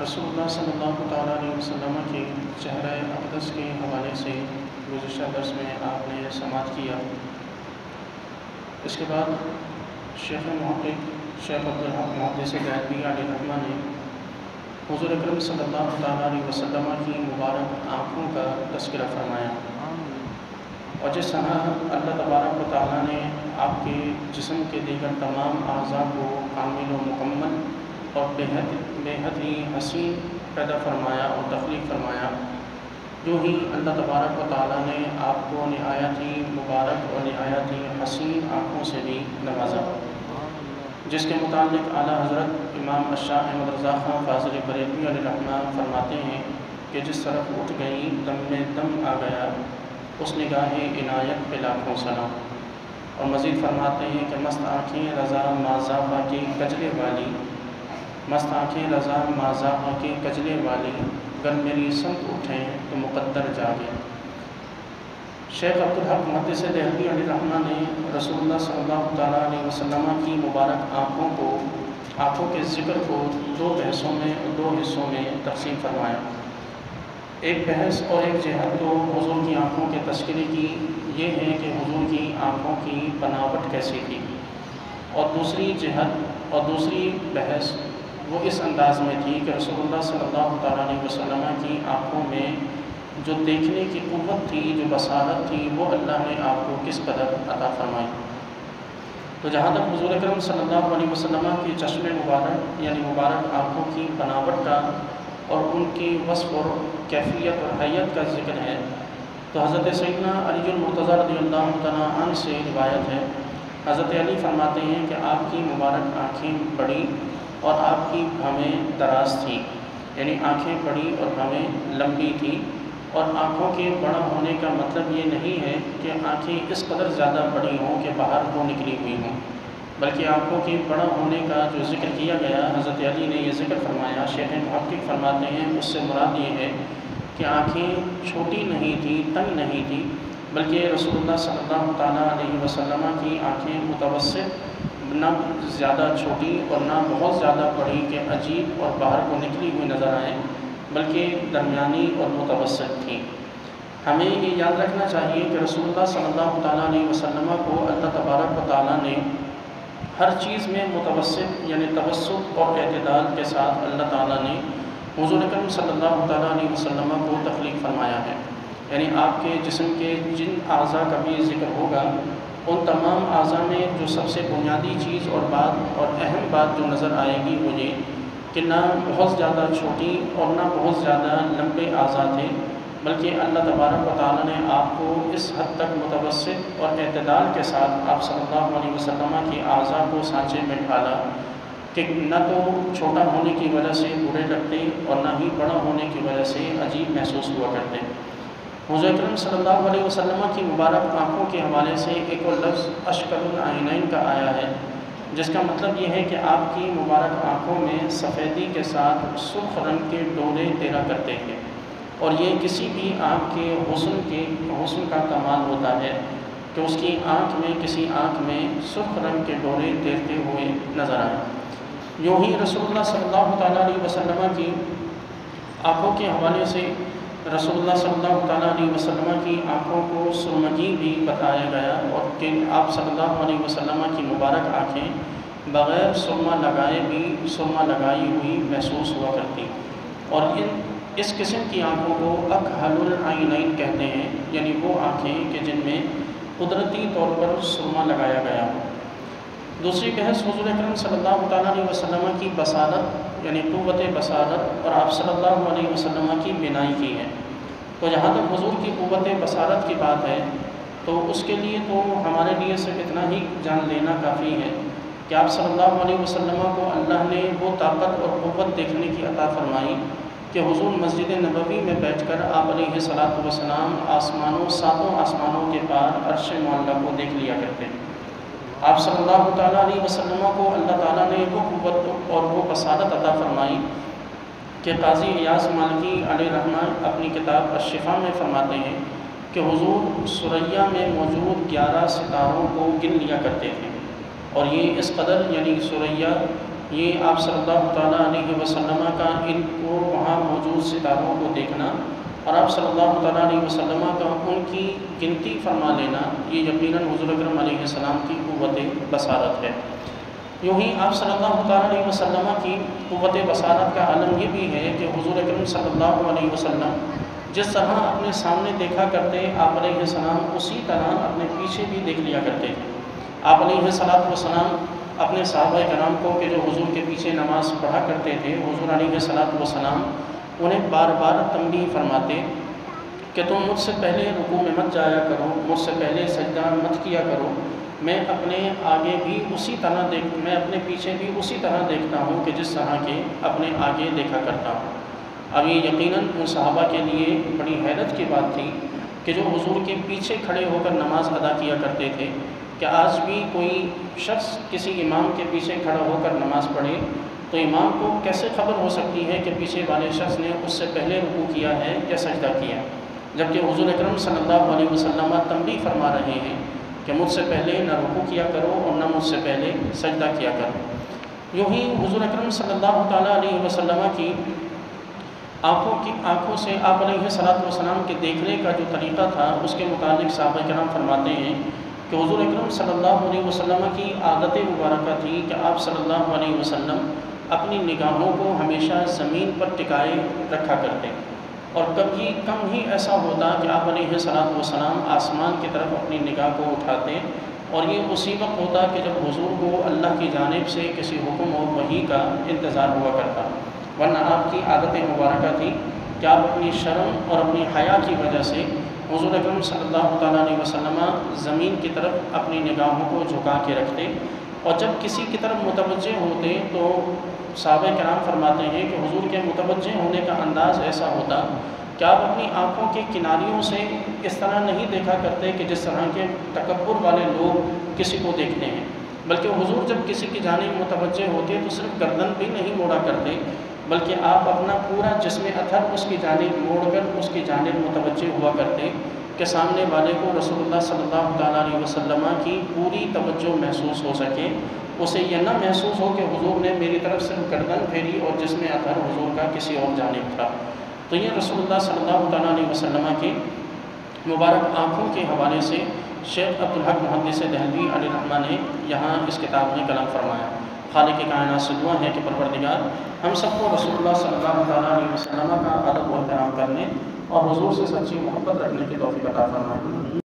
رسول اللہ صلی اللہ تعالیٰ علیہ وسلم کے چہرہ اقدس کے حوالے سے گزشتہ درس میں آپ نے سماعت کیا۔ اس کے بعد شیخ محقق شیخ عبدالحق محدث دہلوی علیہ الرحمہ نے حضور اکرم صلی اللہ تعالیٰ علیہ وسلم کی مبارک آنکھوں کا تذکرہ فرمایا، اور جس طرح اللہ تبارک و تعالیٰ نے آپ کے جسم کے دیگر تمام اعضاء کو کامل و مکمل اور بے حد ہی حسین پیدا فرمایا اور تخلیق فرمایا، جو ہی اللہ تبارک و تعالیٰ نے آپ کو نہایت ہی مبارک اور نہایت ہی حسین آنکھوں سے بھی نوازا، جس کے متعلق اعلیٰ حضرت امام الشاہ احمد رضا خان فاضل بریلوی علیہ الرحمہ فرماتے ہیں کہ جس طرف اٹھ گئی دم میں دم آ گیا، اس نگاہ عنایت پہ لاکھوں سلام۔ اور مزید فرماتے ہیں کہ مست آنکھیں رضا ماضافہ کی کجلے والی، مست آنکھیں رضا ماضافہ کی کجلے والی، گر میری سمت اٹھیں تو مقدر جاگے۔ شیخ عبدالحق محدث دہلوی علیہ الرحمہ نے رسول اللہ صلی اللہ تعالیٰ علیہ وسلم کی مبارک آنکھوں کے ذکر کو دو حصوں میں تقسیم فرمایا۔ ایک بحث اور ایک جہت تو حضور کی آنکھوں کے تذکرے کی یہ ہے کہ حضور کی آنکھوں کی بناوٹ کیسی تھی، اور دوسری جہت اور دوسری بحث وہ اس انداز میں تھی کہ رسول اللہ صلی اللہ تعالیٰ علیہ وسلم کی آنکھوں میں جو دیکھنے کی قوت تھی، جو بصارت تھی، وہ اللہ نے آپ کو کس قدر عطا فرمائی۔ تو جہاں تک حضور اکرم صلی اللہ علیہ وسلم کی چشم مبارک یعنی مبارک آنکھوں کی بناوٹ کا اور ان کی وصف اور کیفیت اور حیت کا ذکر ہے، تو حضرت سیدنا علی المرتضیٰ رضی اللہ تعالیٰ عنہ سے روایت ہے، حضرت علی فرماتے ہیں کہ آپ کی مبارک آنکھیں بڑی اور آپ کی بھویں دراز تھیں، یعنی آنکھیں بڑی اور بھویں لمبی تھیں۔ اور آنکھوں کے بڑا ہونے کا مطلب یہ نہیں ہے کہ آنکھیں اس قدر زیادہ بڑی ہوں کہ باہر کو نکلی ہوئی ہوں، بلکہ آنکھوں کے بڑا ہونے کا جو ذکر کیا گیا، حضرت علی نے یہ ذکر فرمایا، شیخ محقق فرماتے ہیں اس سے مراد یہ ہے کہ آنکھیں چھوٹی نہیں تھیں، تنگ نہیں تھیں، بلکہ رسول اللہ صلی اللہ تعالیٰ علیہ وسلم کی آنکھیں متوسط، نہ زیادہ چھوٹی اور نہ بہت زیادہ بڑی کہ عجیب اور باہر کو نکلی ہوئی نظر آئیں، بلکہ درمیانی اور متوسط تھیں۔ ہمیں یہ یاد رکھنا چاہیے کہ رسول اللہ صلی اللہ تعالیٰ علیہ وسلم کو اللہ تبارک و تعالیٰ نے ہر چیز میں متوسط یعنی توسط اور اعتدال کے ساتھ اللہ تعالیٰ نے حضور اکرم صلی اللہ تعالیٰ علیہ وسلم کو تخلیق فرمایا ہے، یعنی آپ کے جسم کے جن اعضاء کا بھی ذکر ہوگا، ان تمام اعضاء میں جو سب سے بنیادی چیز اور بات اور اہم بات جو نظر آئے گی وہ یہ کہ نہ بہت زیادہ چھوٹی اور نہ بہت زیادہ لمبے اعضاء تھے، بلکہ اللہ تبارک و تعالیٰ نے آپ کو اس حد تک متوسط اور اعتدال کے ساتھ آپ صلی اللہ علیہ وسلم کی اعضاء کو سانچے میں ڈالا کہ نہ تو چھوٹا ہونے کی وجہ سے برے لگتے اور نہ ہی بڑا ہونے کی وجہ سے عجیب محسوس ہوا کرتے۔ حضور اکرم صلی اللہ علیہ وسلم کی مبارک آنکھوں کے حوالے سے ایک اور لفظ اشکل العینین کا آیا ہے، جس کا مطلب یہ ہے کہ آپ کی مبارک آنکھوں میں سفیدی کے ساتھ سرخ رنگ کے ڈورے تیرا کرتے تھے، اور یہ کسی بھی آنکھ کے حسن کا کمال ہوتا ہے کہ اس کی کسی آنکھ میں سرخ رنگ کے ڈورے تیرتے ہوئے نظر آئیں۔ یوں ہی رسول اللہ صلی اللہ تعالیٰ علیہ وسلم کی آنکھوں کے حوالے سے رسول اللہ صلی اللہ تعالیٰ علیہ وسلم کی آنکھوں کو سرمگی بھی بتایا گیا، اور کہ آپ صلی اللہ علیہ وسلم کی مبارک آنکھیں بغیر سرما لگائے بھی سرما لگائی ہوئی محسوس ہوا کرتی، اور اس قسم کی آنکھوں کو اکحل العینین کہتے ہیں، یعنی وہ آنکھیں کہ جن میں قدرتی طور پر سرما لگایا گیا ہو۔ دوسری بحث حضور اکرم صلی اللہ تعالیٰ علیہ وسلم کی بصارت یعنی قوت بصارت اور آپ صلی اللہ علیہ وسلم کی بینائی کی ہے۔ تو جہاں تک حضور کی قوت بصارت کی بات ہے تو اس کے لیے تو ہمارے لیے صرف اتنا ہی جان لینا کافی ہے کہ آپ صلی اللہ علیہ وسلم کو اللہ نے وہ طاقت اور قوت دیکھنے کی عطا فرمائی کہ حضور مسجد نبوی میں بیٹھ کر آپ علیہ الصلاۃ والسلام ساتوں آسمانوں کے پار عرش معلیٰ کو دیکھ لیا کرتے ہیں۔ آپ صلی اللہ تعالیٰ علیہ وسلم کو اللہ تعالیٰ نے وہ قوت اور وہ بصارت عطا فرمائی کہ قاضی ایاز مالکی علیہ الرحمہ اپنی کتاب الشفا میں فرماتے ہیں کہ حضور ثریا میں موجود 11 ستاروں کو گن لیا کرتے تھے، اور یہ اس قدر یعنی ثریا یہ آپ صلی اللہ تعالیٰ علیہ وسلم کا ان کو وہاں موجود ستاروں کو دیکھنا اور آپ صلی اللہ تعالیٰ علیہ وسلم کا ان کی گنتی فرما لینا، یہ یقیناً حضور اکرم علیہ السلام کی قوت بصارت ہے۔ یوں ہی آپ صلی اللہ تعالیٰ علیہ وسلم کی قوت بصارت کا عالم یہ بھی ہے کہ حضور اکرم صلی اللہ علیہ وسلم جس طرح اپنے سامنے دیکھا کرتے، آپ علیہ السلام اسی طرح اپنے پیچھے بھی دیکھ لیا کرتے تھے۔ آپ علیہ السلام اپنے صحابہ کرام کو کہ جو حضور کے پیچھے نماز پڑھا کرتے تھے، حضور علیہ السلام انہیں بار بار تنبیہ فرماتے کہ تم مجھ سے پہلے رکوع میں مت جایا کرو، مجھ سے پہلے سجدہ مت کیا کرو، میں اپنے آگے بھی اسی طرح میں اپنے پیچھے بھی اسی طرح دیکھتا ہوں کہ جس طرح کے اپنے آگے دیکھا کرتا ہوں۔ اب یہ یقیناً ان صحابہ کے لیے بڑی حیرت کی بات تھی کہ جو حضور کے پیچھے کھڑے ہو کر نماز ادا کیا کرتے تھے، کہ آج بھی کوئی شخص کسی امام کے پیچھے کھڑا ہو کر نماز پڑھے تو امام کو کیسے خبر ہو سکتی ہے کہ پیچھے والے شخص نے اس سے پہلے رکوع کیا ہے یا سجدہ کیا، جبکہ حضور اکرم صلی اللہ علیہ وسلم تنبیہ فرما رہے ہیں کہ مجھ سے پہلے نہ رکوع کیا کرو اور نہ مجھ سے پہلے سجدہ کیا کرو۔ یوں ہی حضور اکرم صلی اللہ تعالیٰ علیہ وسلم کی آنکھوں سے آپ علیہ السلام کے دیکھنے کا جو طریقہ تھا، اس کے متعلق صحابہ کرام فرماتے ہیں کہ حضور اکرم صلی اللہ علیہ وسلم کی عادت مبارکہ تھی کہ آپ صلی اللہ علیہ وسلم اپنی نگاہوں کو ہمیشہ زمین پر ٹکائے رکھا کرتے، اور کبھی کم ہی ایسا ہوتا کہ آپ علیہ السلام آسمان کی طرف اپنی نگاہ کو اٹھاتے، اور یہ اسی وقت ہوتا کہ جب حضور کو اللہ کی جانب سے کسی حکم و وحی کا انتظار ہوا کرتا، ورنہ آپ کی عادت مبارکہ تھی کہ آپ اپنی شرم اور اپنی حیا کی وجہ سے حضور اکرم صلی اللہ تعالیٰ علیہ وسلم زمین کی طرف اپنی نگاہوں کو جھکا کے رکھتے، اور جب کسی کی طرف متوجہ ہوتے تو صحابہ کرام فرماتے ہیں کہ حضور کے متوجہ ہونے کا انداز ایسا ہوتا کہ آپ اپنی آنکھوں کے کناریوں سے اس طرح نہیں دیکھا کرتے کہ جس طرح کے تکبر والے لوگ کسی کو دیکھتے ہیں، بلکہ حضور جب کسی کی جانب متوجہ ہوتے تو صرف گردن بھی نہیں موڑا کرتے، بلکہ آپ اپنا پورا جسم اطہر اس کی جانب موڑ کر اس کی جانب متوجہ ہوا کرتے کہ سامنے والے کو رسول اللہ صلی اللہ تعالیٰ علیہ وسلم کی پوری توجہ محسوس ہو سکے، اسے یہ نہ محسوس ہو کہ حضور نے میری طرف صرف گردن پھیری اور جسم اطہر حضور کا کسی اور جانب تھا۔ تو یہ رسول اللہ صلی اللہ تعالیٰ علیہ وسلم کی مبارک آنکھوں کے حوالے سے شیخ عبدالحق محدث دہلوی علیہ رحمہ نے یہاں اس کتاب میں کلام فرمایا۔ خالق کائنات سے دعا ہے کہ پروردگار ہم سب کو رسول اللہ صلی اللہ تعالیٰ علیہ وسلم کا ادب و احترام کرنے اور حضور سے سچی محبت رکھنے کی توفیق عطا فرمائے۔